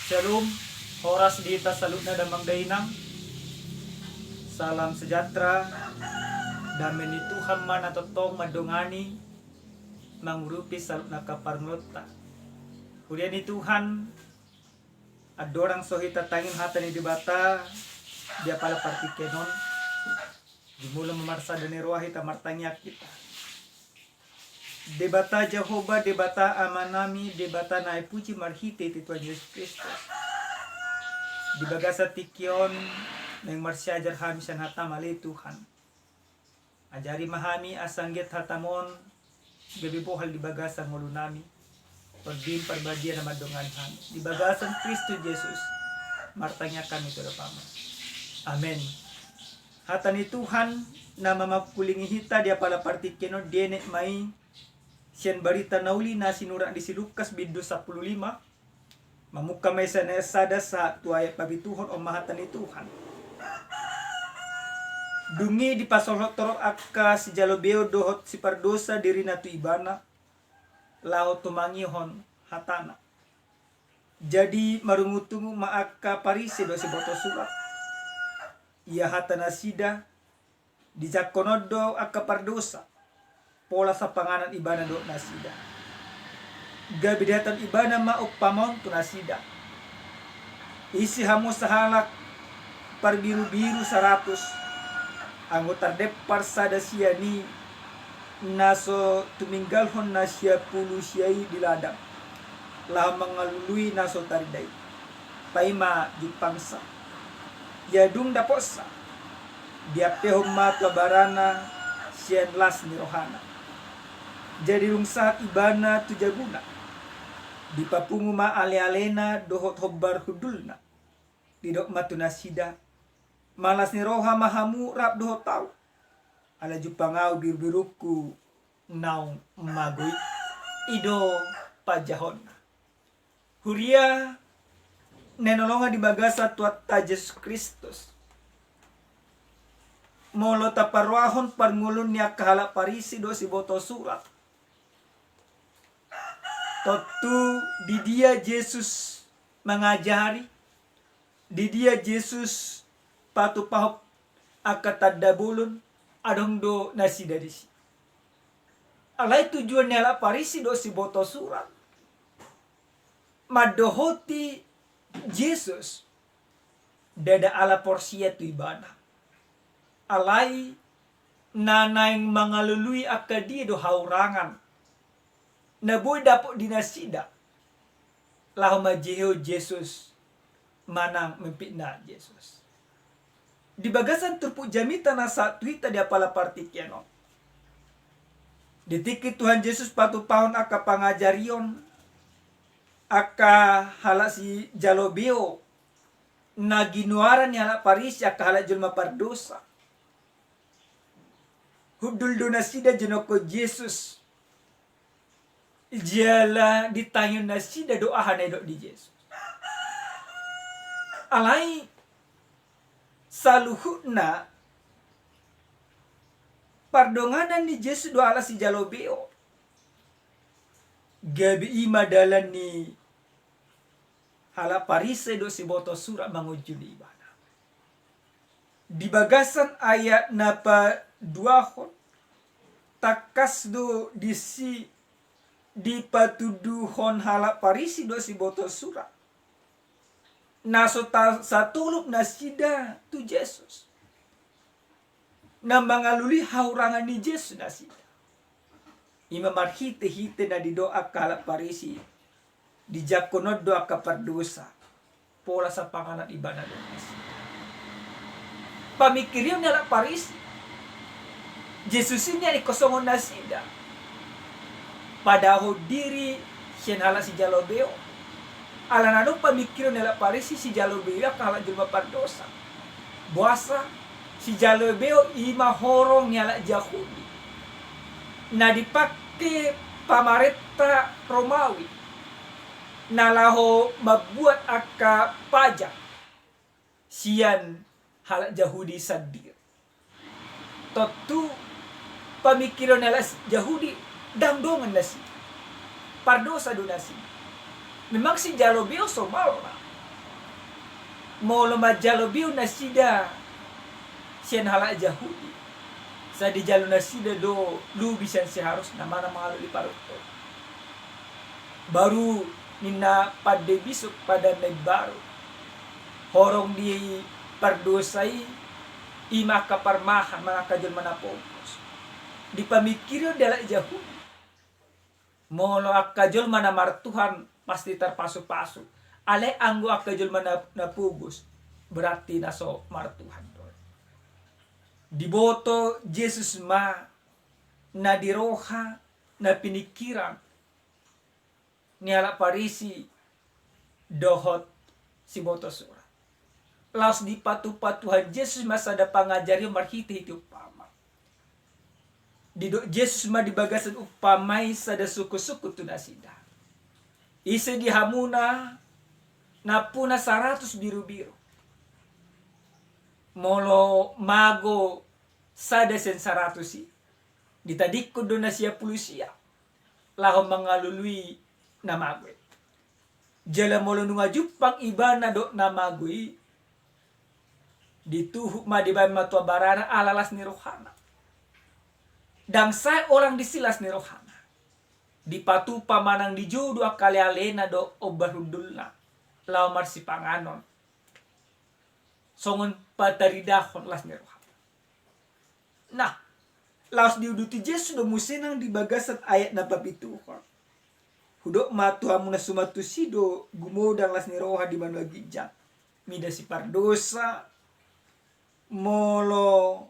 Shalom, oras dita salud na damang dainang. Salam sejahtera. Damai ni Tuhan mana totong madongani mangrupi salud na kaparnota. Kuliah ni Tuhan adorang sohita tangin hata ni dibata dia pala partikenon. Dimula memarsa dan rohita martanya kita. Debata Jehovah, debata amanami, debata na puji marhite ti Tuhan Yesus Kristus. Di bagasa tikion nang marsyajar hami san hata mali Tuhan. Ajari mahami asangget hatamon gabi bohal di bagasan ngulu nami. Pagdim parbadia na madongan hami. Di bagasan Kristus Yesus martanya kami terapama. Amen. Hata ni Tuhan na mamakulingi hita dia pala partikeno dene mai sian barita nauli na sinura di si Lukas bidu 15 mamuka may sada sa tuaya pabituhon o mahatan ni Tuhan. Dungi di pasolotoro akka si jalobeo dohot si pardosa diri na tu ibana lao tumangihon hatana. Jadi marungutungu maaka parise do si boto surat. Ia hatana sida di jakonodo akka pardosa. Pola sa panganan ibana do nasida. Gabidatan ibana maupamon tu nasida. Isi hamu sahalak parbiru-biru 100. Anggota depar sada sia ni naso tuminggalhon nasya pulu siai di ladang. Lah mengalului naso taridai. Paima jipangsa. Yadung daposa. Diapehom matwa barana sian las ni rohana. Jadi rungsa ibana tujaguna. Di papungu ma ale-alena dohot hobbar hudulna. Didok matuna sida. Malas ni roha mahamu rap dohot tau. Ala jupangau biru-biruku naung magui. Ido pajahon. Huria nenolonga di bagasa tuat Yesus Kristus. Molo taparwahon parngulun niya kahala parisi do si boto surat. Totu di dia Yesus mengajari. Di dia Yesus patu pahop akatadabulun adong do nasi dari si. Alai tujuan niya parisi do si boto surat. Madohoti Yesus dada ala porsia tu ibadah. Alai nanaing mangalului akadi do haurangan. Naboy dapo dinasida. Lahoma jeho Yesus manang mempitna Yesus. Di bagasan turpu jamita na sa tuita dia pala partikiano. Ditiki Tuhan Yesus patu pahon aka pangajarion. Aka halasi jalobeo. Na ginuaran ni hala parisi aka hala julma pardosa. Hudul donasida jenoko Yesus. Jala ditanyon nasida doahan ay do di Yesus. Alai saluhutna pardonganan ni Yesus doa ala si jalobeo. Gabi imadalan ni hala parise do si boto surat manguju di ibadah. Di bagasan ayat napa duahon takas do disi di patuduhon hala parisi do si boto surat. Naso satulup nasida tu Yesus. Na mangaluli haurangan ni Yesus nasida. Ima marhite-hite na di doa hala parisi. Di jakonod doa kapardosa. Pola sa pangalan ibadah do nasida. Pamikiriyo nila parisi. Yesus ini ni kosongon nasida. Padaho diri siyan hala si jalobeo. Alanano pamikiro nila parisi si jalobeo kahala julma pardosa. Buasa si jalobeo ima horong nila Yahudi. Na dipake pamareta Romawi. Nalaho magbuat aka pajak. Siyan hala Yahudi sadir. Totu pamikiro nila Yahudi damdongan nasi. Pardosa do nasi. Memang si jalobeo somal na. Molo majalo biu nasida sian hala Yahudi. Sa di jalo nasida do lubisan seharusnya mana malu di parut. Baru nina pada bisuk pada naik baru. Horong di pardosai ima kaparmahan mga kajol manapos. Di pamikiran adalah Yahudi. Molo akajol mana martuhan pasti terpasu-pasu. Ale anggo akajol mana napugos berarti naso martuhan. Diboto Yesus ma na diroha na pinikiran niala parisi dohot si boto sura. Laos di patu-patuhan Yesus masa ada pangajari marhiti itu upama. Dido Yesus ma dibagasan upamai sada suku-suku tu nasida. Ise dihamuna napuna 100 biru-biru. Molo mago sada sen 100 si. Ditadik ko doon na siya pulusiya. Laho mangalului na magwe. Jala molo nunga jupang iba na do na magwe. Dituhuk ma di bayan matua barana alalas ni rohana. Dang say orang disilas ni rohana. Dipatu pamanang di jodo akali alena do obarudul na. Lao marsi panganon. Songon pataridahon las ni rohana. Nah, laos diuduti Yesus do musenang di bagasan ayat na papituhon. Hudok matu hamuna sumatu sido gumodang las ni roha di manua gijang. Mida si pardosa molo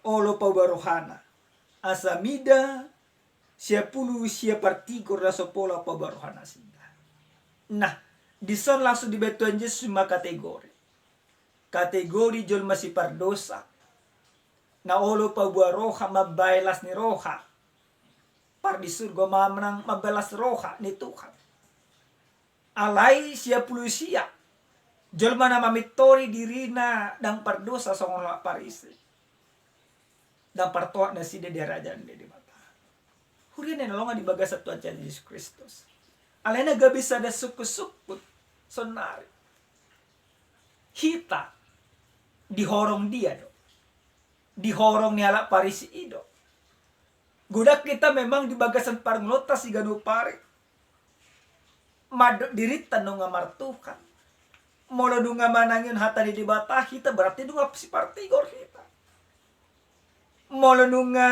olo paubarohana. Asa mida siapulu sia partigor la sopola paubarohana sida. Nah, dison langsung dibetuan Yesus ma kategori. Kategori jol masih pardosa. Na olo pabuah roha mabaylas ni roha. Par di surga mamnang mabalas roha ni Tuhan. Alai siya pulusia. Jol mana mamitori dirina dang pardosa songon la parisi. Dang partoa na sida di rajaan di mata. Hurian na longa di bagasat Tuhan Yesus Kristus. Alai na gabi sada suku-sukut sonari. Hita dihorong dia do. Dihorong ni ala parisi ido. Gudak kita memang di bagasan parnglota si ganu pare. Mado dirita nunga martukan. Molo nunga manangin hata di dibata kita berarti nunga si partigor kita. Molo nunga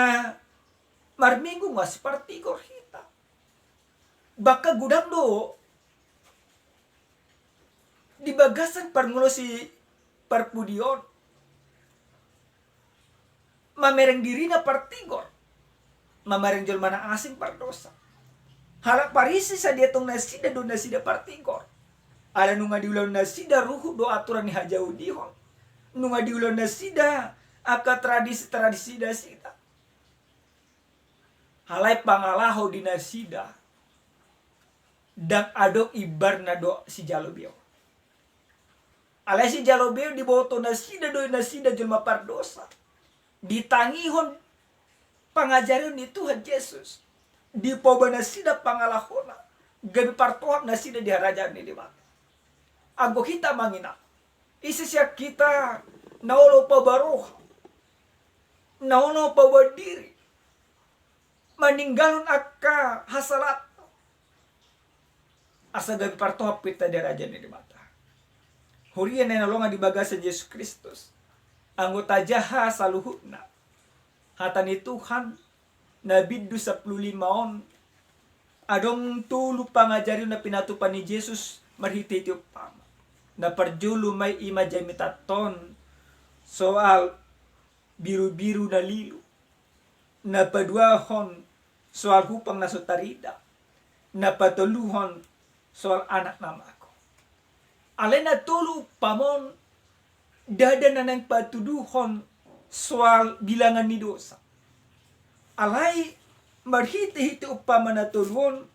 marminggu nga si partigor kita. Baka gudak do di bagasan parngulo si parpudion mamereng diri na partigor mamereng jol mana asing pardosa halak parisi sa dia tong nasida do nasida partigor ala nunga diulang nasida ruhu do aturan ni hajau dihon nunga diulang nasida aka tradisi dasida halai pangalaho di nasida dan adok ibar na do si jalobio. Alai si jalobeo di boto nasida do nasida jelma pardosa. Ditangihon pangajaran ni Tuhan Yesus. Di poba nasida pangalahona. Gabi partohak nasida di harajaan ni mata. Anggo kita mangina. Isi siya kita naolo pabaroha. Naolo pabadiri. Maninggalon akka hasalat. Asa gabi partohak kita di harajaan ni mata. Hurian na nalonga di bagasan Yesus Kristus. Anggota jaha saluhutna. Hata ni Tuhan nabiddu 15 on. Adong tulu pangajari na pinatupan ni Yesus marhiti upama. Na parjulu may ima jamitaton soal biru-biru na lilu. Na paduahon soal hupang nasotarida. Na patuluhon soal anak nama. Alay na tulu pamon dada na ng patuduhon soal bilangan ni dosa. Alay marhiti-hiti upama na tulun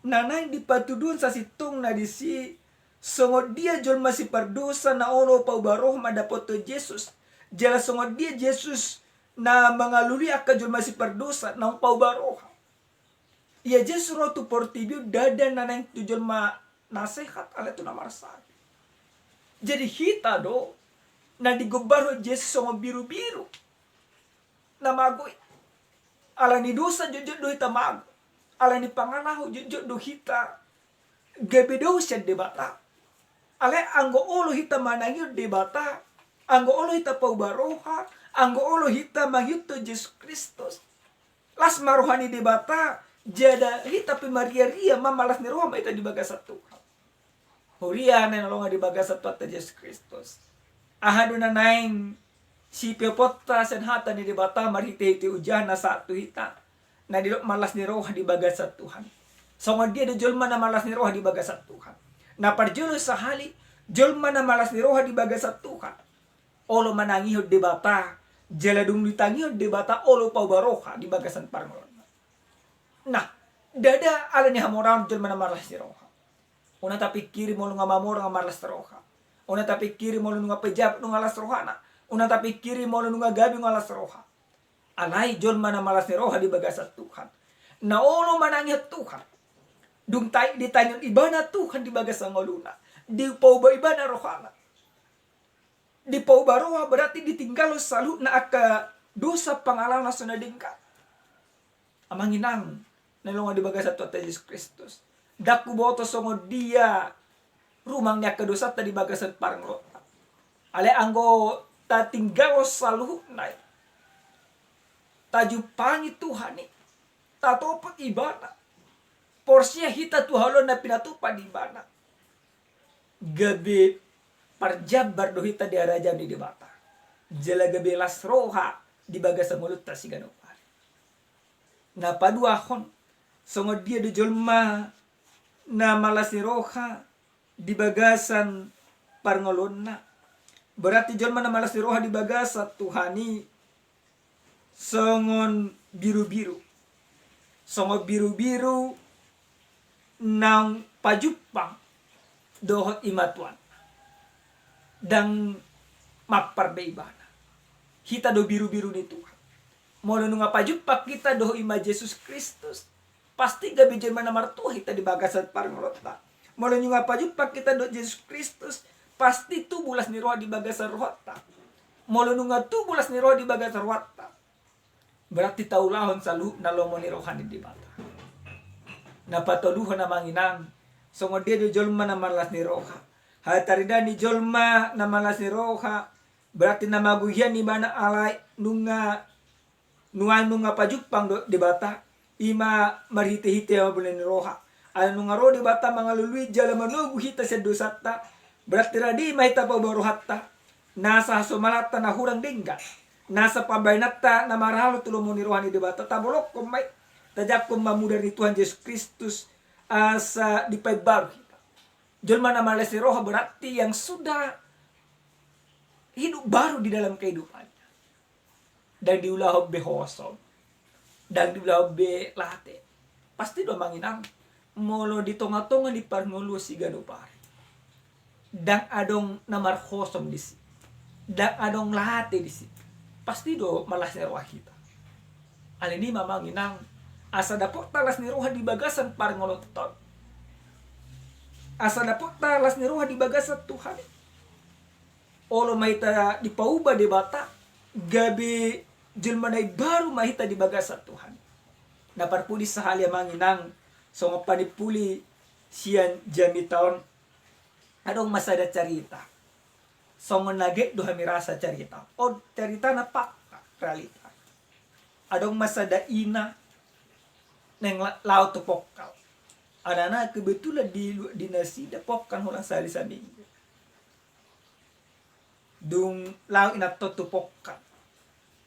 nanay di patuduhon sa sitong na disi sungod dia jol masih pardosa na ono paubaroh madapot to Jesus. Jala sungod dia Jesus na mangaluli akka jol masih pardosa na paubaroh. Iya Jesus rotu portibio dada na ng tujol ma nasehat alay to na marasal. Jadi hita do na digobaro Jesus songo biru-biru. Na mago ala ni dosa jujud do hita mago. Ala ni panganaho jujud do hita gabedo siya debata. Ale anggo olo hita manangyo debata. Anggo olo hita paubaroha. Anggo olo hita mangyuto Jesus Kristus. Las marohani debata. Jada hita pe Maria ria mamalas ni roha ita di bagas satu. Huria na nalonga di bagas satu at Jesus Kristus. Ahado na naing si pepota sen hata ni debata marhite ujan na satu hita. Na di malas ni roha di bagas sa Tuhan. So nga dia do jolma na malas ni roha di bagas sa Tuhan. Na parjulo sa hali jolma na malas ni roha di bagas sa Tuhan. Olo manangihod debata. Jaladung ditangihod debata olo paubaroha di bagasan parngolon. Nah, dada ala ni hamoran jol mana malas ni roha. Una tapi kiri mo nga mamor nga malas roha. Una tapi kiri mo nga pejab nga alas roha na. Una tapi kiri mo nga gabi nga alas roha. Alay jol mana malas ni roha di bagasan Tuhan. Na olo manangihod Tuhan. Dung tay ditanyon ibana Tuhan di bagasan ngoluna. Di pauba ibana rohana. Di pauba roha berarti ditinggal selalu na aka dosa pangalaman na sunadingka. Amanginang nalunga di bagas satu Jesus Kristus. Daku boto songo dia rumang niya kadosa ta di bagasan parang rota. Ale anggo ta tinggal selalu na tajupangi Tuhan ni tatopot ibana. Porsiya hita Tuhan na pinatupad ibana. Gabi parjabar do hita di araja di debata. Jala gabi las roha di bagasan mulut ta si ganopar. Na paduahon songo dia do jolma na malas ni roha di bagasan parngolonna. Berarti jolma na malas ni roha di bagasan Tuhani songon biru-biru. Songo biru-biru nang pajupang dohot imatuan. Dan maparbeibana. Hita do biru-biru ni Tuhan. Molo nunga pajupak kita doh ima Jesus Kristus. Pasti gabi jerman na martuah kita di bagasan parngolota. Molo nunga pajupak kita doh Jesus Kristus. Pasti tu bulas ni roha di bagasan rohata. Molo nunga tu bulas ni roha di bagasan rohata. Berarti taulahon salu nalomo ni rohani di bata. Napatoluhan na manginang. Songo dia do jolma na malas ni roha. Hatarida ni jolma na malas ni roha. Berarti na maguhian ni bana alay nunga pajupang do di bata ima marhite-hite wa bulan roha anu nga ro di bata mga lului jala manugu hita sa dosata berarti radi mahita pa baruhatta nasa sumalata na hurang dingga nasa pabaynata na marahalo tulong mo ni rohani di bata tabolok kung may tajak kung mamudar ni Tuhan Jesus Kristus sa di paybaru hita jolma na malas ni roha berarti yang sudah hidup baru di dalam kehidupan dan diulah be hosom dan diulah be late pasti do manginang molo di tonga-tonga di parngolo si ganupari dan adong namar hosom di si dan adong late di si pasti do malas ni roha kita alini mamanginang asa dapot talas ni roha di bagasan parngoloton asa dapot talas ni roha di bagasan Tuhan olo maita di pauba di bata gabi jelmanay baru mahita di bagasan Tuhan. Naparpuli sa halya manginang so nga panipuli siyan jami taon adong masada carita. So nga nage do hamirasa carita. O carita na pakka realita. Adong masada ina neng lao to pokkal. Adana kebetulan di nasida pokkan hulang sali sa minggu. Dung lao ina to pokkal.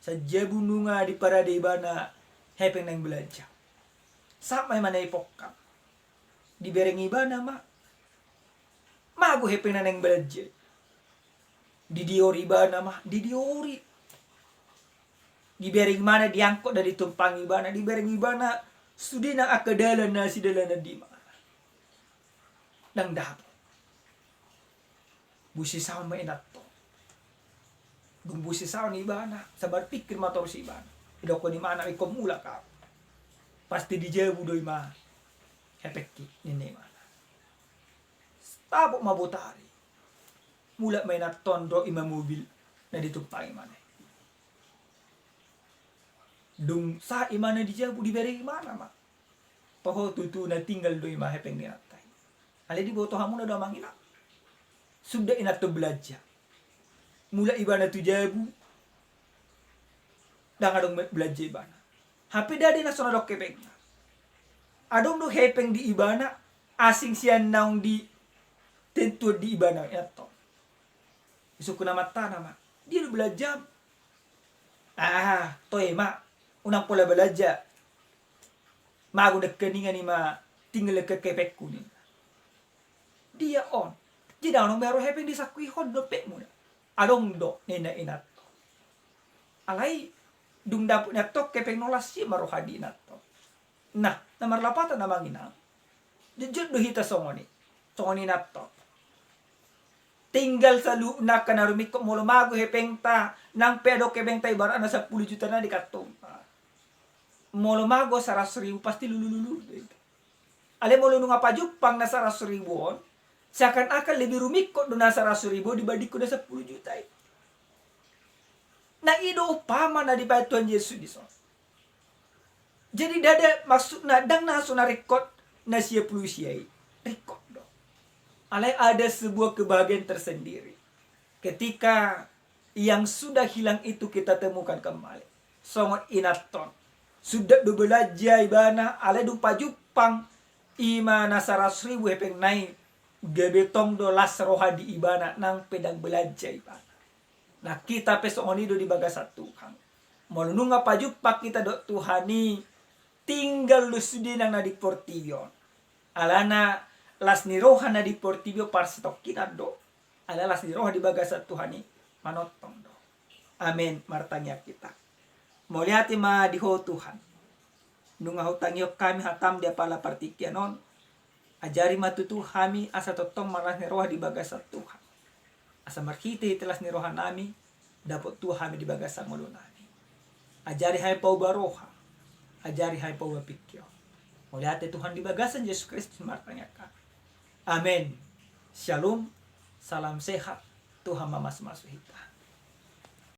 Sa jabununga di parade ibana hepeng nang belajar. Sama man ay pokka. Di bereng ibana mago hepeng nang belajar. Di diori ibana di diori. Di bereng mana diangkot dari tumpang ibana, di bereng ibana studi nang akadalan na si dalana di mana. Nang dapat. Busi sama inat. Gumbusi sa ni ibana sabar pikir mator si ibana ido ko ni mana ikom mula ka pasti di jebu do ima efekti ni mana tabo mabutari mula may natondo ima mobil na ditumpang imana. Dung sa imana di jabu di beri imana ma. Toho tutu na tinggal do ima hepeng ni natai. Ale di boto hamu na do mangina. Sudah inat to belajar. Mula ibana tu jabu. Dang adong belajar ibana. Hape dadi na sona dok kepeng. Adong do hepeng di ibana asing sian naung di tentu di ibana eto. Isu kuna mata nama. Dia do belajar. To ema unang pola belajar. Mago keningan ni ma tinggal ke kepekku ni. Dia on. Jadi anong meron hepeng di sakui hon do pek muna. Adong do nena inat. Alai dung daput na tok kepeng nolas si marohadi na to. Nah, namar lapatan na mangina. Jujud do hita songoni. Songoni na to. Tinggal sa luna ka na rumikot mo lumago hepeng ta nang pedo kepeng ta ibarat na 10 juta na di katong. Mo lumago 100,000 pasti lulu. Ale mo lunung apa jupang na 100,000 on. Seakan-akan lebih rumikot do na 100,000 dibanding ko na 10 juta. Na ido upama na di Tuhan Yesus di so. Jadi dada maksud na dang na so na rekod na siya pulusiay. Rekod do. Alay ada sebuah kebahagiaan tersendiri. Ketika yang sudah hilang itu kita temukan kembali. Songot inaton. Sudah do belajar ibana alay do pajupang ima na 100,000 hepeng naik. Gebetong do las roha di ibana nang pedang belajar ibana. Nah kita pesongoni do di bagasa Tuhan. Molunung apa jupak kita do Tuhani tinggal do sudi nang na di portibio. Alana las ni roha na di portibio par stok kita do. Ala las ni roha di bagasa Tuhani manotong do. Amin martanya kita. Moliati ma diho Tuhan. Nunga hutang yok kami hatam dia pala partikianon. Ajari matutu kami asa totong maras ni roha di bagasa Tuhan. Asa markite telas ni roha nami dapat Tuhan kami di bagasa mulo nami. Ajari hai pau baroha. Ajari hai pau bapikyo. Moliati Tuhan di bagasan Yesus Kristus martanya ka. Amin. Shalom. Salam sehat. Tuhan mamas masuhita.